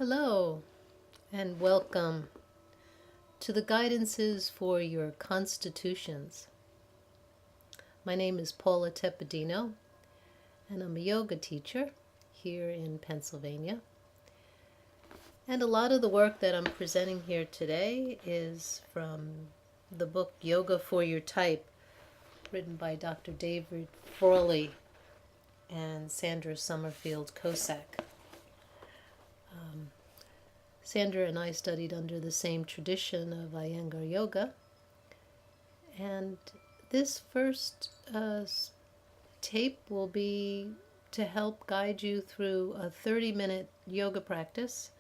Hello and welcome to the guidances for your constitutions. My name is Paula Tepedino and I'm a yoga teacher here in Pennsylvania. And a lot of the work that I'm presenting here today is from the book Yoga for Your Type, written by Dr. David Frawley and Sandra Summerfield Kosak. Sandra and I studied under the same tradition of Iyengar Yoga, and this first tape will be to help guide you through a 30-minute yoga practice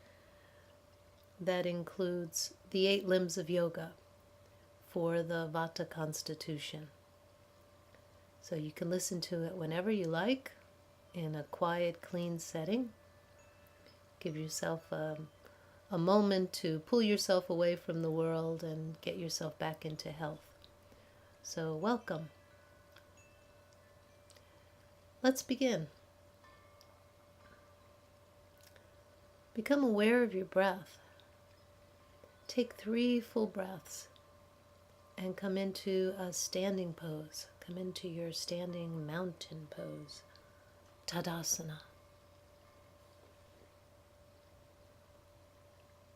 that includes the 8 limbs of yoga for the Vata constitution. So you can listen to it whenever you like in a quiet, clean setting. Give yourself a moment to pull yourself away from the world and get yourself back into health. So welcome. Let's begin. Become aware of your breath. Take 3 full breaths and come into a standing pose. Come into your standing mountain pose, Tadasana.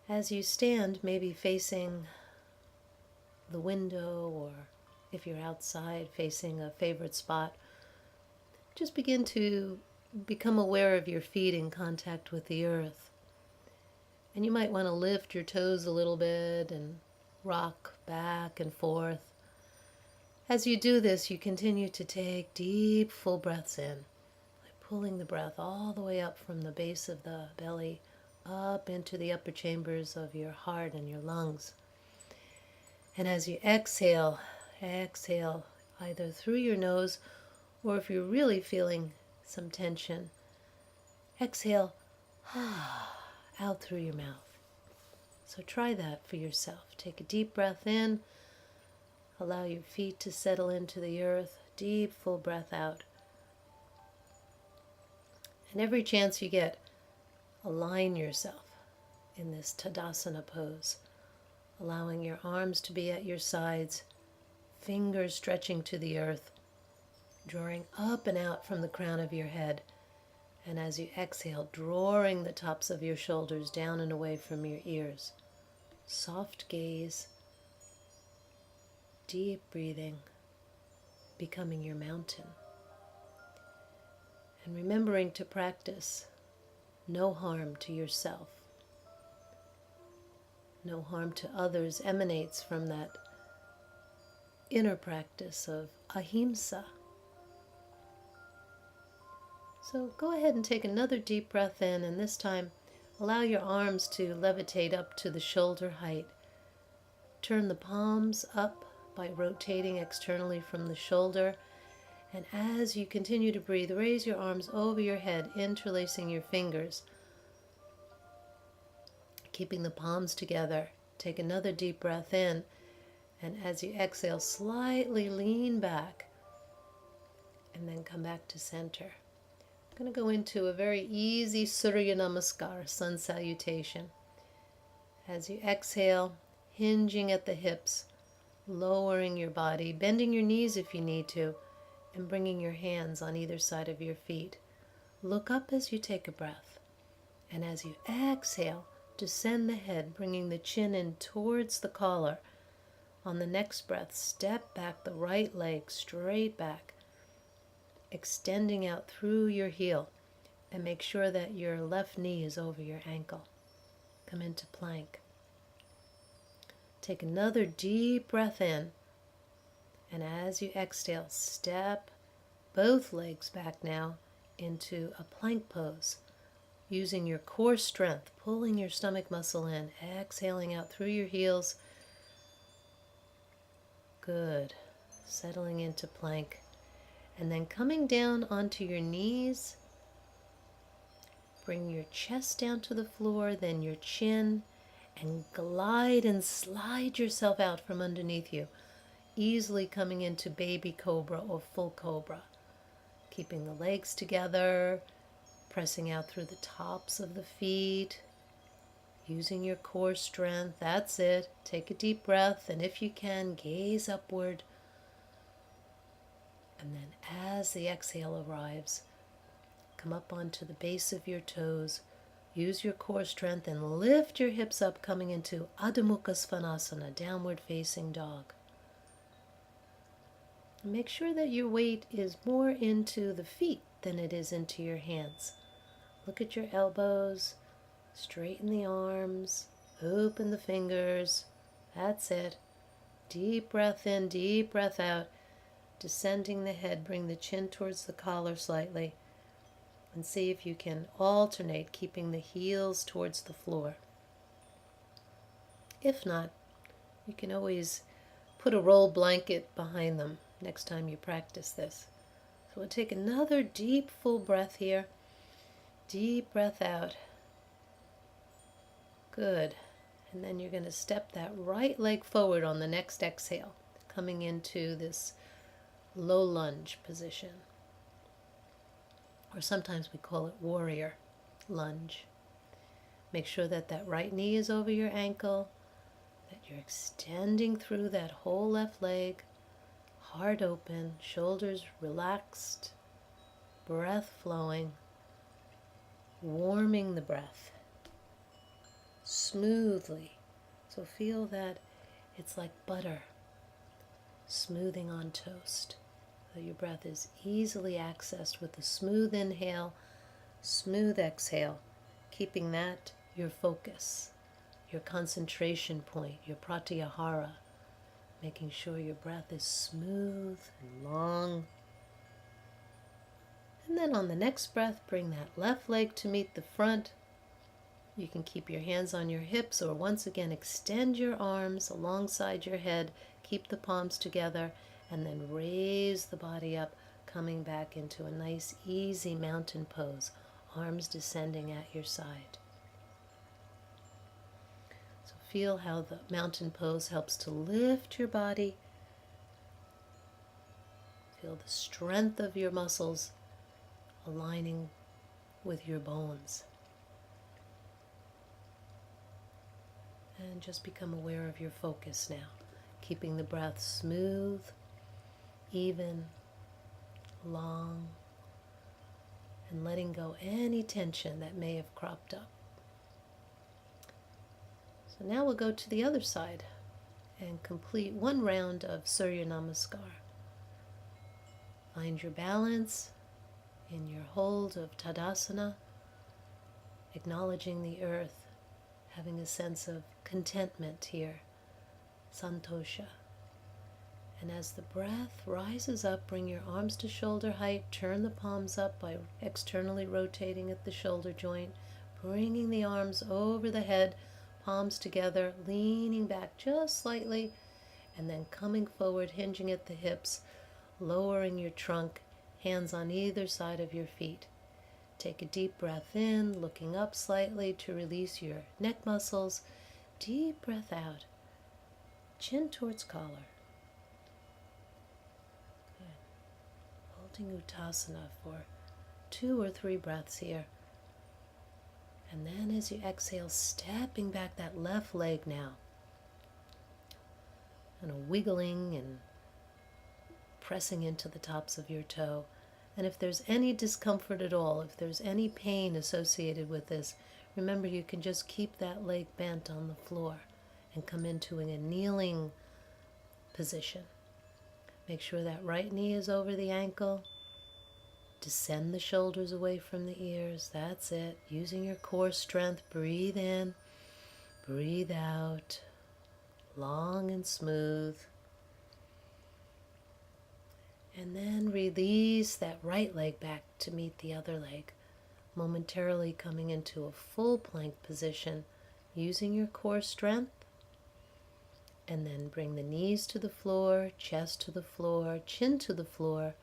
As you stand, maybe facing the window, or if you're outside, facing a favorite spot, just begin to become aware of your feet in contact with the earth. And you might want to lift your toes a little bit and rock back and forth. As you do this, you continue to take deep, full breaths in, like pulling the breath all the way up from the base of the belly up into the upper chambers of your heart and your lungs. And as you exhale either through your nose, or if you're really feeling some tension, exhale out through your mouth. So try that for yourself. Take a deep breath in, allow your feet to settle into the earth, deep full breath out. And every chance you get, align yourself in this Tadasana pose, allowing your arms to be at your sides, fingers stretching to the earth, drawing up and out from the crown of your head. And as you exhale, drawing the tops of your shoulders down and away from your ears. Soft gaze, deep breathing, becoming your mountain. And remembering to practice no harm to yourself. No harm to others emanates from that inner practice of ahimsa. So go ahead and take another deep breath in, and this time allow your arms to levitate up to the shoulder height. Turn the palms up by rotating externally from the shoulder. And as you continue to breathe, raise your arms over your head, interlacing your fingers, keeping the palms together. Take another deep breath in, and as you exhale, slightly lean back, and then come back to center. I'm going to go into a very easy Surya Namaskar, sun salutation. As you exhale, hinging at the hips, lowering your body, bending your knees if you need to, and bringing your hands on either side of your feet. Look up as you take a breath. And as you exhale, descend the head, bringing the chin in towards the collar. On the next breath, step back the right leg straight back, extending out through your heel. And make sure that your left knee is over your ankle. Come into plank. Take another deep breath in. And as you exhale, step both legs back now into a plank pose, using your core strength, pulling your stomach muscle in, exhaling out through your heels. Good. Settling into plank. And then coming down onto your knees, bring your chest down to the floor, then your chin, and glide and slide yourself out from underneath you, easily coming into baby cobra or full cobra. Keeping the legs together, pressing out through the tops of the feet, using your core strength. That's it. Take a deep breath, and if you can, gaze upward. And then as the exhale arrives, come up onto the base of your toes. Use your core strength and lift your hips up, coming into Adho Mukha Svanasana, downward facing dog. And make sure that your weight is more into the feet than it is into your hands. Look at your elbows, straighten the arms, open the fingers. That's it. Deep breath in, deep breath out. Descending the head, bring the chin towards the collar slightly. And see if you can alternate, keeping the heels towards the floor. If not, you can always put a roll blanket behind them next time you practice this. So we'll take another deep, full breath here. Deep breath out. Good. And then you're going to step that right leg forward on the next exhale, coming into this low lunge position. Or sometimes we call it warrior lunge. Make sure that that right knee is over your ankle, that you're extending through that whole left leg, heart open, shoulders relaxed, breath flowing, warming the breath smoothly. So feel that it's like butter smoothing on toast. So your breath is easily accessed with a smooth inhale, smooth exhale, keeping that your focus, your concentration point, your pratyahara, making sure your breath is smooth and long. And then on the next breath, bring that left leg to meet the front. You can keep your hands on your hips, or once again extend your arms alongside your head, keep the palms together, and then raise the body up, coming back into a nice easy mountain pose, arms descending at your side. So feel how the mountain pose helps to lift your body. Feel the strength of your muscles aligning with your bones. And just become aware of your focus now, keeping the breath smooth, even, long, and letting go any tension that may have cropped up. So now we'll go to the other side and complete one round of Surya Namaskar. Find your balance in your hold of Tadasana, acknowledging the earth, having a sense of contentment here, santosha. And as the breath rises up, bring your arms to shoulder height, turn the palms up by externally rotating at the shoulder joint, bringing the arms over the head, palms together, leaning back just slightly, and then coming forward, hinging at the hips, lowering your trunk, hands on either side of your feet. Take a deep breath in, looking up slightly to release your neck muscles. Deep breath out, chin towards collar. Holding Uttasana for 2 or 3 breaths here. And then as you exhale, stepping back that left leg now. And wiggling and pressing into the tops of your toe. And if there's any discomfort at all, if there's any pain associated with this, remember you can just keep that leg bent on the floor and come into a kneeling position. Make sure that right knee is over the ankle. Descend the shoulders away from the ears. That's it. Using your core strength, breathe in, breathe out, long and smooth. And then release that right leg back to meet the other leg, momentarily coming into a full plank position, using your core strength. And then bring the knees to the floor, chest to the floor, chin to the floor,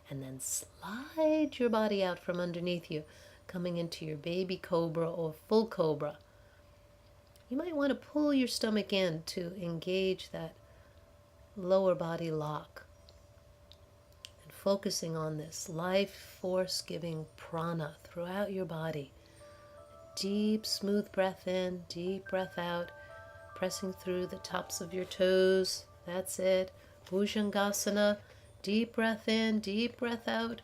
and then slide your body out from underneath you, coming into your baby cobra or full cobra. You might want to pull your stomach in to engage that lower body lock. And focusing on this life force giving prana throughout your body. deep, smooth breath in, deep breath out, pressing through the tops of your toes. That's it. Bhujangasana, deep breath in, deep breath out,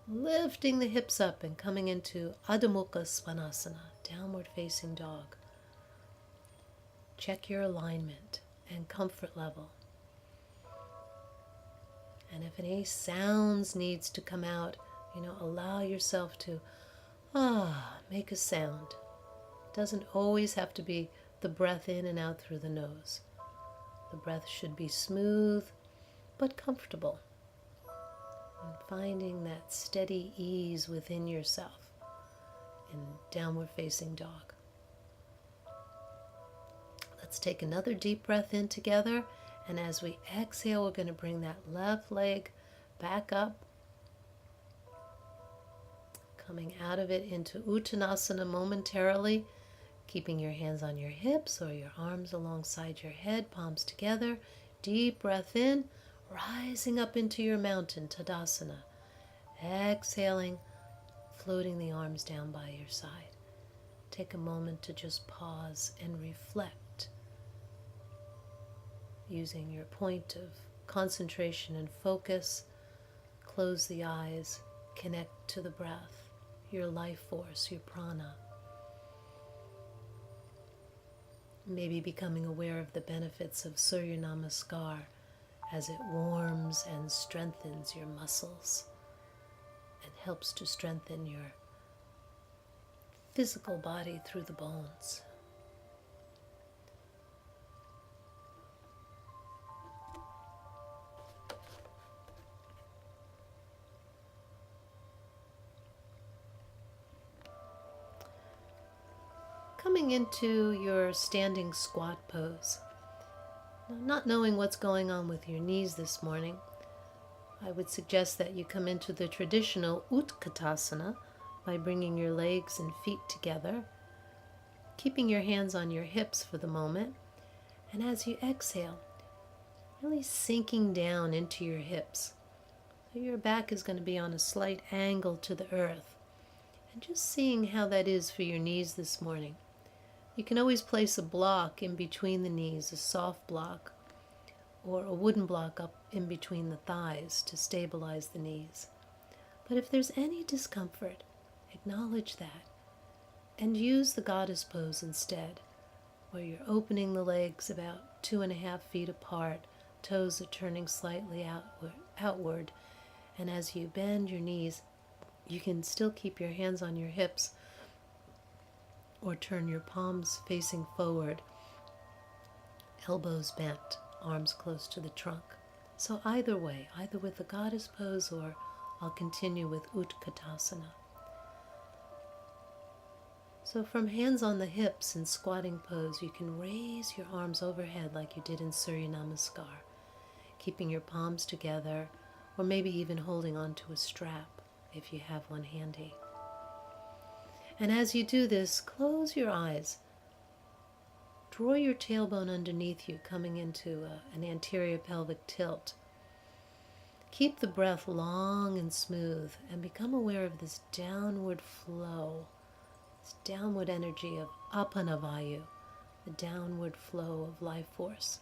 lifting the hips up and coming into Adho Mukha Svanasana, downward facing dog. Check your alignment and comfort level. And if any sounds needs to come out, allow yourself to make a sound. It doesn't always have to be the breath in and out through the nose. The breath should be smooth but comfortable. And finding that steady ease within yourself in downward facing dog. Let's take another deep breath in together. And as we exhale, we're going to bring that left leg back up, coming out of it into Uttanasana momentarily, keeping your hands on your hips or your arms alongside your head, palms together. Deep breath in, rising up into your mountain, Tadasana. Exhaling, floating the arms down by your side. Take a moment to just pause and reflect, using your point of concentration and focus. Close the eyes, connect to the breath, your life force, your prana. Maybe becoming aware of the benefits of Surya Namaskar as it warms and strengthens your muscles and helps to strengthen your physical body through the bones. Coming into your standing squat pose. Now, not knowing what's going on with your knees this morning, I would suggest that you come into the traditional Utkatasana by bringing your legs and feet together, keeping your hands on your hips for the moment, and as you exhale, really sinking down into your hips. So your back is going to be on a slight angle to the earth, and just seeing how that is for your knees this morning. You can always place a block in between the knees, a soft block, or a wooden block up in between the thighs to stabilize the knees. But if there's any discomfort, acknowledge that and use the goddess pose instead, where you're opening the legs about 2.5 feet apart, toes are turning slightly outward, and as you bend your knees, you can still keep your hands on your hips or turn your palms facing forward, elbows bent, arms close to the trunk. So either way, either with the goddess pose or I'll continue with Utkatasana. So from hands on the hips in squatting pose, you can raise your arms overhead like you did in Surya Namaskar, keeping your palms together or maybe even holding onto a strap if you have one handy. And as you do this, close your eyes. Draw your tailbone underneath you, coming into an anterior pelvic tilt. Keep the breath long and smooth and become aware of this downward flow, this downward energy of Apanavayu, the downward flow of life force,